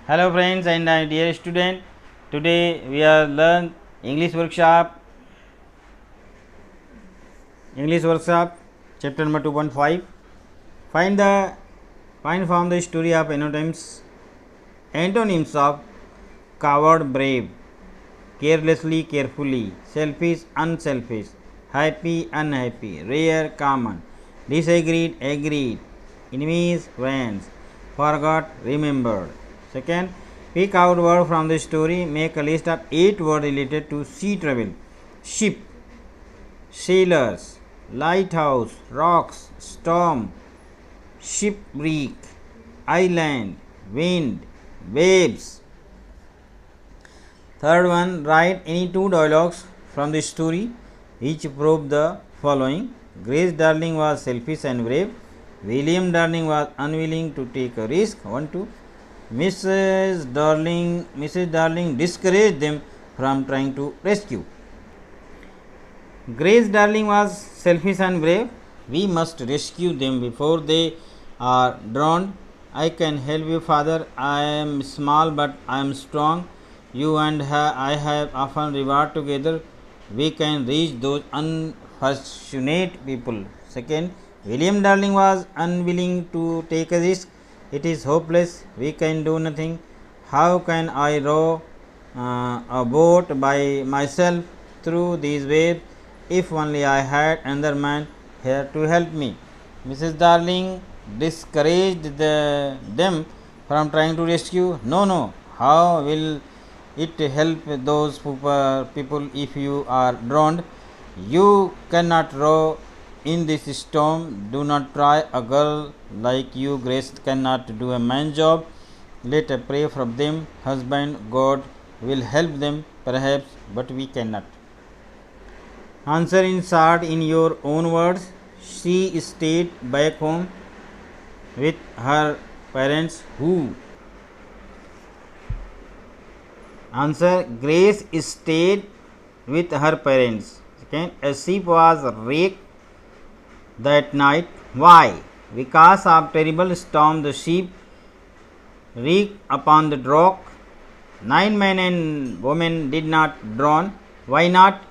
Hello friends and dear student, today we are learn English workshop chapter number 2.5. Find from the story of antonyms of coward, brave, carelessly, carefully, selfish, unselfish, happy, unhappy, rare, common, disagreed, agreed, enemies, friends, forgot, remembered. Second, pick out word from the story. Make a list of 8 words related to sea travel: ship, sailors, lighthouse, rocks, storm, shipwreck, island, wind, waves. Third one, write any 2 dialogues from the story. Each prove the following: Grace Darling was selfish and brave. William Darling was unwilling to take a risk. 1, 2. Mrs. Darling discouraged them from trying to rescue. Grace Darling was selfish and brave. We must rescue them before they are drowned. I can help you, father. I am small but I am strong. You and I have often reward together. We can reach those unfortunate people. Second, William Darling was unwilling to take a risk. It is hopeless. We can do nothing. How can I row a boat by myself through these waves? If only I had another man here to help me. Mrs. Darling discouraged them from trying to rescue. No. How will it help those people if you are drowned? You cannot row in this storm. Do not try. A girl like you, Grace, cannot do a man's job. Let us pray for them. Husband, God will help them perhaps, but we cannot. Answer in short in your own words. She stayed back home with her parents. Who? Answer, Grace stayed with her parents. Okay. A ship was wrecked that night. Why? Because of terrible storm the ship wrecked upon the rock. 9 men and women did not drown. Why not?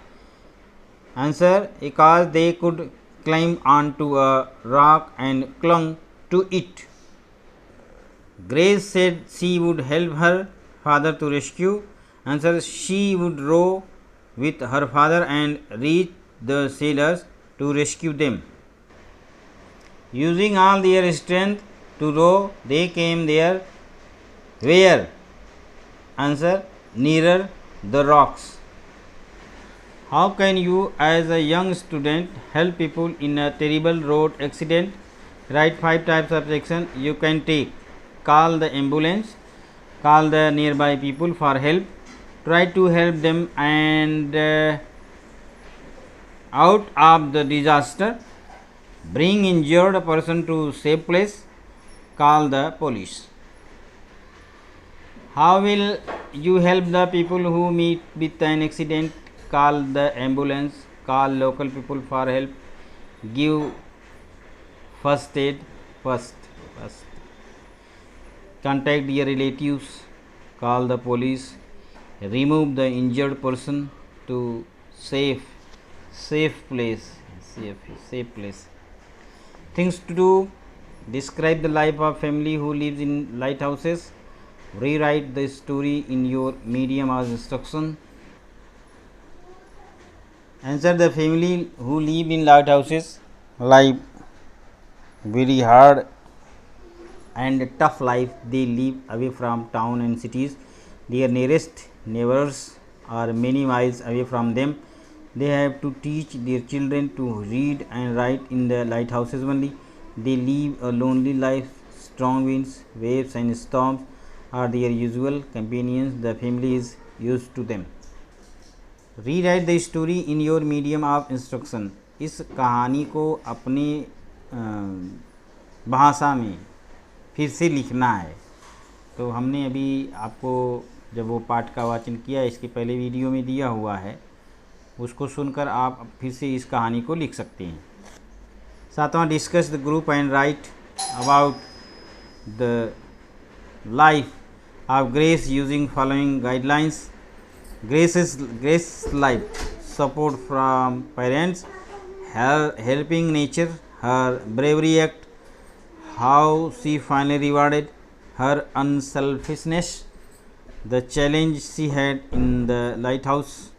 Answer, because they could climb onto a rock and clung to it. Grace said she would help her father to rescue. Answer, she would row with her father and reach the sailors to rescue them. Using all their strength to row, they came there. Where? Answer, nearer the rocks. How can you as a young student help people in a terrible road accident? Write 5 types of action you can take. Call the ambulance, call the nearby people for help, try to help them and out of the disaster, bring injured person to safe place, call the police. How will you help the people who meet with an accident? Call the ambulance, call local people for help, give first aid first. Contact your relatives, call the police, remove the injured person to safe place. Things to do: describe the life of family who lives in lighthouses. Rewrite the story in your medium of instruction. Answer, the family who live in lighthouses live very hard and tough life. They live away from town and cities. Their nearest neighbors are many miles away from them. They have to teach their children to read and write in the lighthouses only. They live a lonely life. Strong winds, waves and storms are their usual companions. The family is used to them. Rewrite the story in your medium of instruction. इस कहानी को अपने भाषा में फिर से लिखना है. तो हमने अभी आपको जब वो पाठ का वाचन किया, इसके पहले वीडियो में दिया हुआ है, उसको सुनकर आप फिर से इस कहानी को लिख सकते हैं. 7वां, discuss the group and write about the life of Grace using following guidelines. Grace's life, support from parents, her helping nature, her bravery act, how she finally rewarded her unselfishness, the challenge she had in the lighthouse,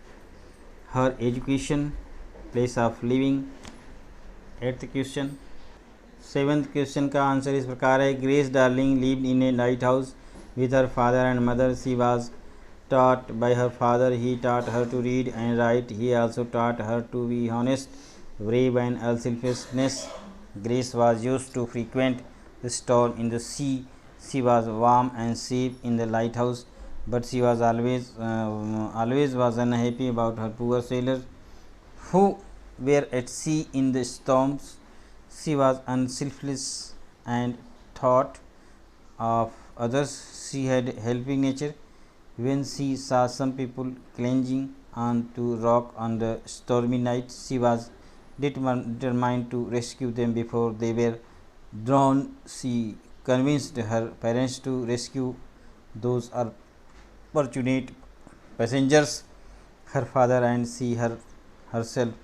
her education, place of living. 8th question 7th question का answer इस प्रकार है. Grace darling lived in a lighthouse with her father and mother. She was taught by her father. He taught her to read and write. He also taught her to be honest, brave and unselfish. Grace was used to frequent the storm in the sea. She was warm and safe in the lighthouse, but she was always was unhappy about her poor sailors who were at sea in the storms. She was unselfish and thought of others. She had helping nature. When she saw some people clinging on to rock on the stormy night, she was determined to rescue them before they were drowned. She convinced her parents to rescue those unfortunate passengers. Her father and she herself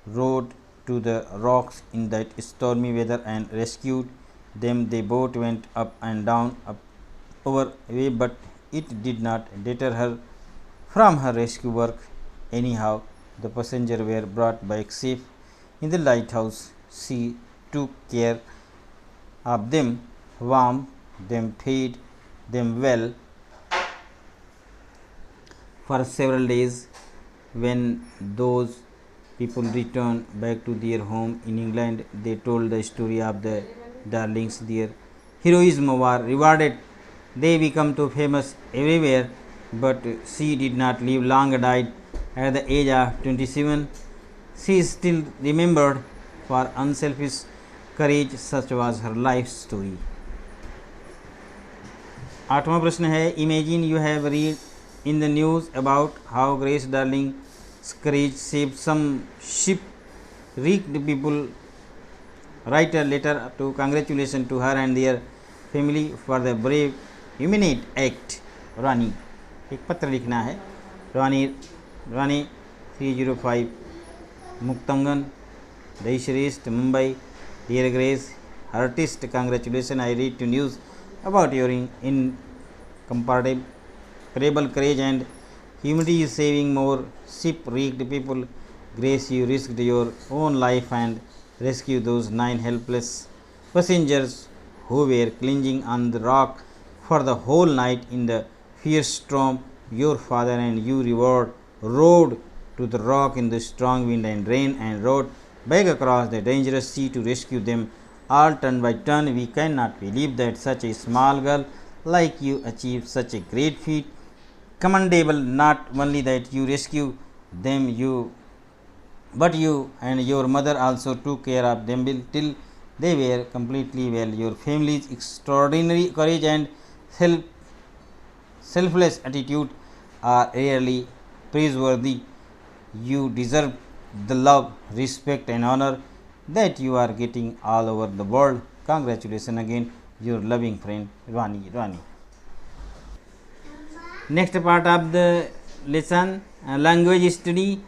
rowed to the rocks in that stormy weather and rescued them. The boat went up and down over way, but it did not deter her from her rescue work. Anyhow, the passengers were brought back safe in the lighthouse. She took care of them, warmed them, fed them well for several days. When those people returned back to their home in England, they told the story of the darlings. Their heroism was rewarded. They became too famous everywhere, but she did not live long, died at the age of 27. She is still remembered for unselfish courage. Such was her life story. 8वां प्रश्न है. Imagine you have read in the news about how Grace Darling's courage saved some shipwrecked people. Write a letter to congratulation to her and their family for the brave humanity act. रानी, एक पत्र लिखना है. रानी 305 Muktangan, Daishreest, Mumbai. Dear Grace, artist, congratulations. I read to news about your incomparable courage and humanity saving more shipwrecked people. Grace, you risked your own life and rescued those 9 helpless passengers who were clinging on the rock for the whole night in the fierce storm. Your father and you rowed to the rock in the strong wind and rain and rowed back across the dangerous sea to rescue them all turn by turn. We cannot believe that such a small girl like you achieved such a great feat. Commendable. Not only that you rescued them, but you and your mother also took care of them till they were completely well. Your family's extraordinary courage and selfless attitude are rarely praiseworthy. You deserve the love, respect and honor that you are getting all over the world. Congratulations again, your loving friend Rani. Next part of the lesson, language study.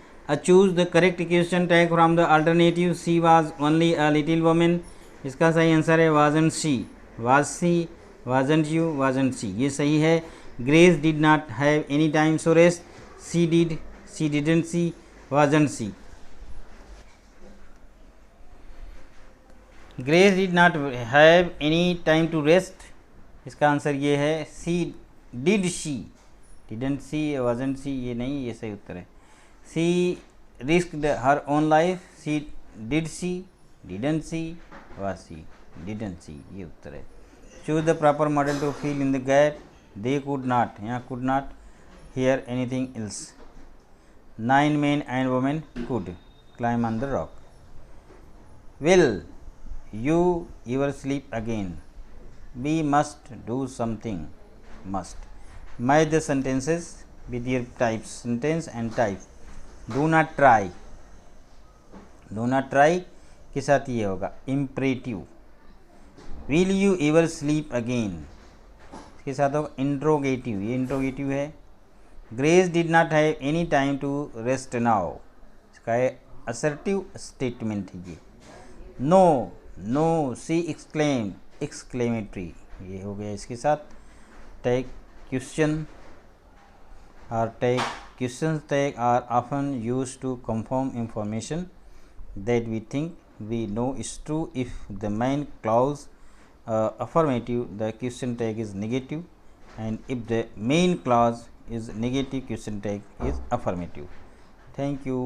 Choose the correct question tag from the alternative. She was only a little woman. इसका सही answer है wasn't she. Was she, wasn't you, wasn't she. ये सही है. Grace did not have any time to rest. She did, she didn't, she wasn't she. Grace did not have any time to rest. इसका answer ये है. She did, she didn't, she wasn't she. ये नहीं, ये सही उत्तर है. She risked her own life. She did, she didn't, she was she didn't she. ये उत्तर है. Choose the proper model to fill in the gap. They could not, यहाँ could not hear anything else. 9 men and women could climb on the rock. Will you ever sleep again? We must do something. Must. Match the sentences with your types. Sentence and type. Do not try. Do not try के साथ ये होगा imperative. Will you ever sleep again? इसके साथ होगा interrogative, ये interrogative है। Grace did not have any time to rest now, इसका है असर्टिव स्टेटमेंट है ये। No no C exclaim, exclamatory, ये हो गया इसके साथ। Tag question or tag, questions tag are often used to confirm information that we think we know is true. If the main clause affirmative, the question tag is negative, and if the main clause is negative, question tag is affirmative. Thank you.